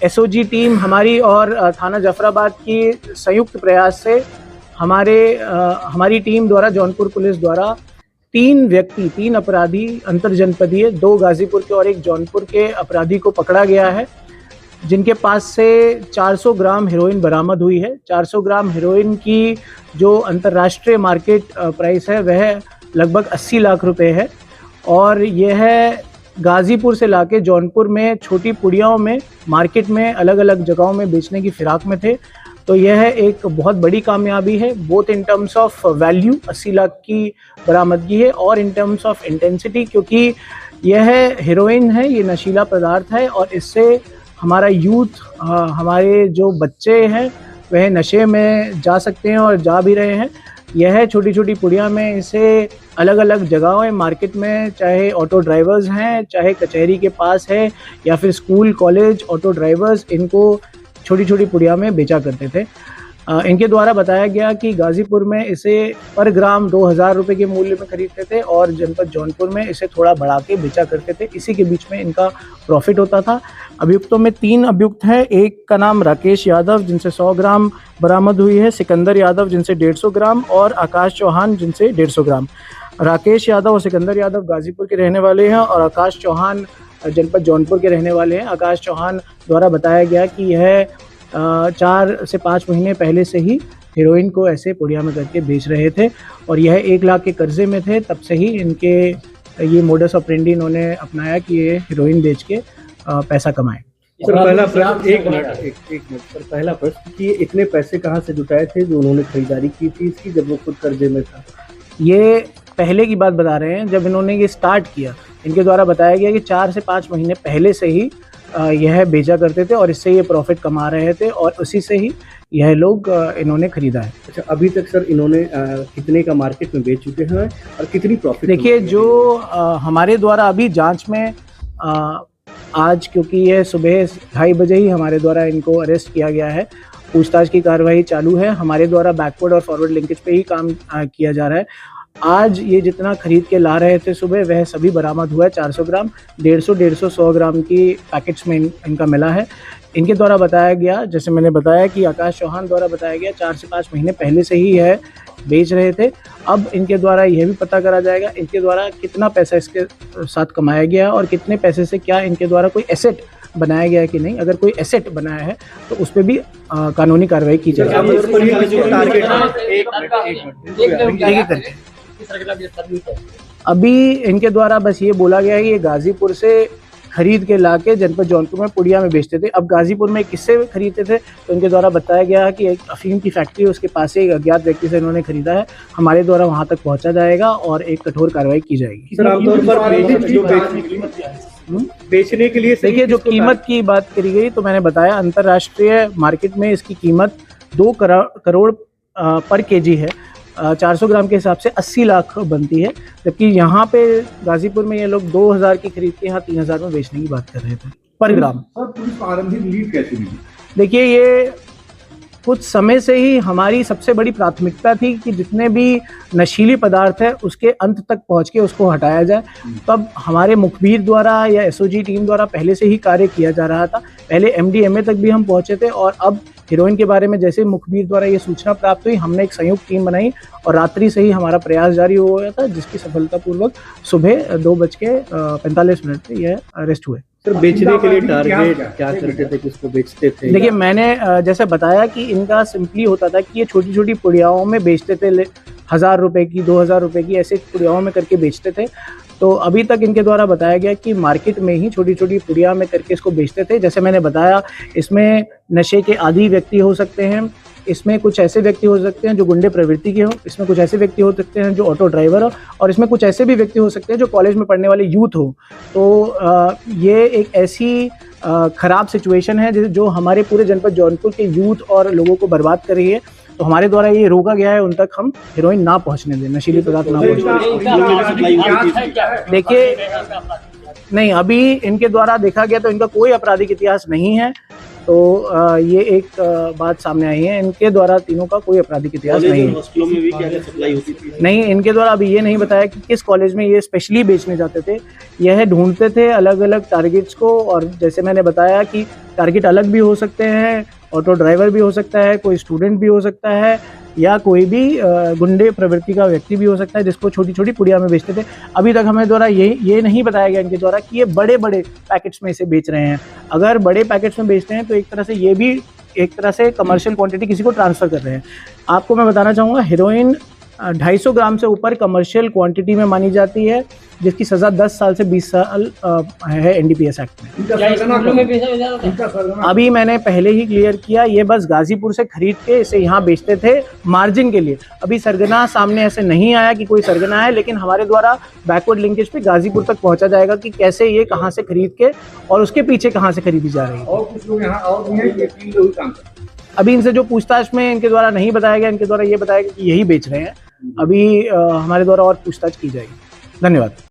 SOG team हमारी और थाना जफराबाद की संयुक्त प्रयास से हमारी टीम द्वारा, जौनपुर पुलिस द्वारा 3 अपराधी अंतरजनपदीय, 2 गाजीपुर के और 1 जौनपुर के अपराधी को पकड़ा गया है, जिनके पास से 400 ग्राम हेरोइन बरामद हुई है। 400 ग्राम हेरोइन की जो अंतर्राष्ट्रीय मार्केट प्राइस है वह लगभग 80 लाख रुपए है, और यह गाजीपुर से लाके जौनपुर में छोटी पुड़ियाओं में मार्केट में अलग अलग जगहों में बेचने की फिराक में थे। तो यह एक बहुत बड़ी कामयाबी है, both in terms of value 80 lakh की बरामदगी है, और इन टर्म्स ऑफ इंटेंसिटी, क्योंकि यह हेरोइन है, ये नशीला पदार्थ है, और इससे हमारा यूथ, हमारे जो बच्चे हैं वह नशे में जा सकते हैं और जा भी रहे हैं। यह छोटी छोटी पुड़िया में इसे अलग अलग जगहों मार्केट में, चाहे ऑटो ड्राइवर्स हैं, चाहे कचहरी के पास है, या फिर स्कूल कॉलेज ऑटो ड्राइवर्स इनको छोटी छोटी पुड़िया में बेचा करते थे। इनके द्वारा बताया गया कि गाजीपुर में इसे पर ग्राम 2000 रुपये के मूल्य में खरीदते थे, और जनपद जौनपुर में इसे थोड़ा बढ़ा के बेचा करते थे। इसी के बीच में इनका प्रॉफिट होता था। अभियुक्तों में 3 अभियुक्त हैं। एक का नाम राकेश यादव, जिनसे 100 ग्राम बरामद हुई है, सिकंदर यादव जिनसे 150 ग्राम, और आकाश चौहान जिनसे 150 ग्राम। राकेश यादव और सिकंदर यादव गाजीपुर के रहने वाले हैं, और आकाश चौहान जनपद जौनपुर के रहने वाले हैं। आकाश चौहान द्वारा बताया गया कि यह 4 से 5 महीने पहले से ही हेरोइन को ऐसे पुड़िया में करके बेच रहे थे, और यह 1 लाख के कर्जे में थे। तब से ही इनके ये मोडस ऑपरेंडी इन्होंने अपनाया कि ये हेरोइन बेच के पैसा कमाए। सर पहला प्रश्न, एक मिनट सर, पहला प्रश्न कि इतने पैसे कहाँ से जुटाए थे जो उन्होंने खरीदारी की थी इसकी, जब वो खुद कर्जे में था? ये पहले की बात बता रहे हैं, जब इन्होंने ये स्टार्ट किया। इनके द्वारा बताया गया कि 4 से 5 महीने पहले से ही यह बेचा करते थे, और इससे ये प्रॉफिट कमा रहे थे, और उसी से ही यह लोग इन्होंने खरीदा है। अच्छा, अभी तक सर इन्होंने कितने का मार्केट में बेच चुके हैं और कितनी प्रॉफिट? देखिए, जो हमारे द्वारा अभी जांच में आज, क्योंकि यह सुबह 2:30 बजे ही हमारे द्वारा इनको अरेस्ट किया गया है, पूछताछ की कार्रवाई चालू है। हमारे द्वारा बैकवर्ड और फॉरवर्ड लिंकेज पे ही काम किया जा रहा है। आज ये जितना खरीद के ला रहे थे सुबह, वह सभी बरामद हुआ है। 400 ग्राम, 150, 100 ग्राम की पैकेट्स में इनका मिला है। इनके द्वारा बताया गया, जैसे मैंने बताया कि आकाश चौहान द्वारा बताया गया, 4 से 5 महीने पहले से ही यह बेच रहे थे। अब इनके द्वारा यह भी पता करा जाएगा इनके द्वारा कितना पैसा इसके साथ कमाया गया, और कितने पैसे से क्या इनके द्वारा कोई एसेट बनाया गया है कि नहीं। अगर कोई एसेट बनाया है तो उस पर भी कानूनी कार्रवाई की जाएगी। अभी इनके द्वारा बस ये बोला गया है कि ये गाजीपुर से खरीद के लाके जनपद जौनपुर में पुड़िया में बेचते थे। अब गाजीपुर में किससे खरीदते थे, तो इनके द्वारा बताया गया है कि एक अफीम की फैक्ट्री, उसके पास से एक अज्ञात व्यक्ति से इन्होंने खरीदा है। हमारे द्वारा वहां तक पहुंचा जाएगा और एक कठोर कार्रवाई की जाएगी। सर आमतौर पर बेचने के लिए, देखिए, जो कीमत की बात करी गई, तो मैंने बताया अंतर्राष्ट्रीय मार्केट में इसकी कीमत 2 करोड़ पर केजी है। 400 ग्राम के हिसाब से 80 लाख बनती है, जबकि यहाँ पे गाजीपुर में ये लोग 2000 की खरीद के यहाँ 3000 में बेचने की बात कर रहे थे पर ग्राम। सर, पुलिस को आरंभिक लीड कैसे मिली? देखिए, ये कुछ समय से ही हमारी सबसे बड़ी प्राथमिकता थी कि जितने भी नशीली पदार्थ है उसके अंत तक पहुंच के उसको हटाया जाए। तब हमारे मुखबिर द्वारा या एसओजी टीम द्वारा पहले से ही कार्य किया जा रहा था। पहले एमडीएमए तक भी हम पहुंचे थे, और अब हीरोइन के बारे में जैसे मुखबिर द्वारा ये सूचना प्राप्त हुई, हमने एक संयुक्त टीम बनाई और रात्रि से ही हमारा प्रयास जारी हो गया था, जिसकी सफलतापूर्वक सुबह 2:45 पे यह अरेस्ट हुए। सर बेचने के लिए टारगेट क्या करते थे, किसको बेचते थे? देखिए, मैंने जैसे बताया कि इनका सिंपली होता था कि ये छोटी छोटी पुड़ियाओं में बेचते थे, 1000 रुपए की, 2000 रुपए की, ऐसे पुड़ियाओं में करके बेचते थे। तो अभी तक इनके द्वारा बताया गया कि मार्केट में ही छोटी छोटी पुड़िया में करके इसको बेचते थे। जैसे मैंने बताया, इसमें नशे के आदी व्यक्ति हो सकते हैं, इसमें कुछ ऐसे व्यक्ति हो सकते हैं जो गुंडे प्रवृत्ति के हो, इसमें कुछ ऐसे व्यक्ति हो सकते हैं जो ऑटो ड्राइवर हो, और इसमें कुछ ऐसे भी व्यक्ति हो सकते हैं जो कॉलेज में पढ़ने वाले यूथ हो। तो ये एक ऐसी खराब सिचुएशन है जो हमारे पूरे जनपद जौनपुर के यूथ और लोगों को बर्बाद कर रही है। तो हमारे द्वारा ये रोका गया है उन तक हम हेरोइन ना पहुंचने दें, नशीली पदार्थ ना पहुंचने दें। देखिए, नहीं, अभी इनके द्वारा देखा गया तो इनका कोई आपराधिक इतिहास नहीं है। तो ये एक बात सामने आई है। इनके द्वारा तीनों का कोई आपराधिक इतिहास नहीं है। हॉस्पिटलों में भी क्या सप्लाई होती थी? नहीं, इनके द्वारा अभी ये नहीं बताया कि किस कॉलेज में ये स्पेशली बेचने जाते थे। यह ढूंढते थे अलग अलग टारगेट्स को, और जैसे मैंने बताया कि टारगेट अलग भी हो सकते हैं, ऑटो ड्राइवर भी हो सकता है, कोई स्टूडेंट भी हो सकता है, या कोई भी गुंडे प्रवृत्ति का व्यक्ति भी हो सकता है, जिसको छोटी छोटी पुड़िया में बेचते थे। अभी तक हमें द्वारा ये नहीं बताया गया इनके द्वारा कि ये बड़े बड़े पैकेट्स में इसे बेच रहे हैं। अगर बड़े पैकेट्स में बेचते हैं तो एक तरह से ये भी एक तरह से कमर्शियल क्वांटिटी किसी को ट्रांसफर कर रहे हैं। आपको मैं बताना चाहूँगा, हेरोइन 250 ग्राम से ऊपर कमर्शियल क्वांटिटी में मानी जाती है, जिसकी सज़ा 10 साल से 20 साल है एनडीपीएस एक्ट में। इनका सरगना अभी मैंने पहले ही क्लियर किया, ये बस गाजीपुर से खरीद के इसे यहाँ बेचते थे मार्जिन के लिए। अभी सरगना सामने ऐसे नहीं आया कि कोई सरगना है, लेकिन हमारे द्वारा बैकवर्ड लिंकेज पे गाजीपुर तक पहुँचा जाएगा कि कैसे ये कहाँ से खरीद के और उसके पीछे कहाँ से खरीदी जा रही है। और कुछ लोग यहाँ और भी हैं, ये 3 लोग ही काम करते हैं। अभी इनसे जो पूछताछ में इनके द्वारा नहीं बताया गया, इनके द्वारा ये बताया गया कि यही बेच रहे हैं। अभी हमारे द्वारा और पूछताछ की जाएगी। धन्यवाद।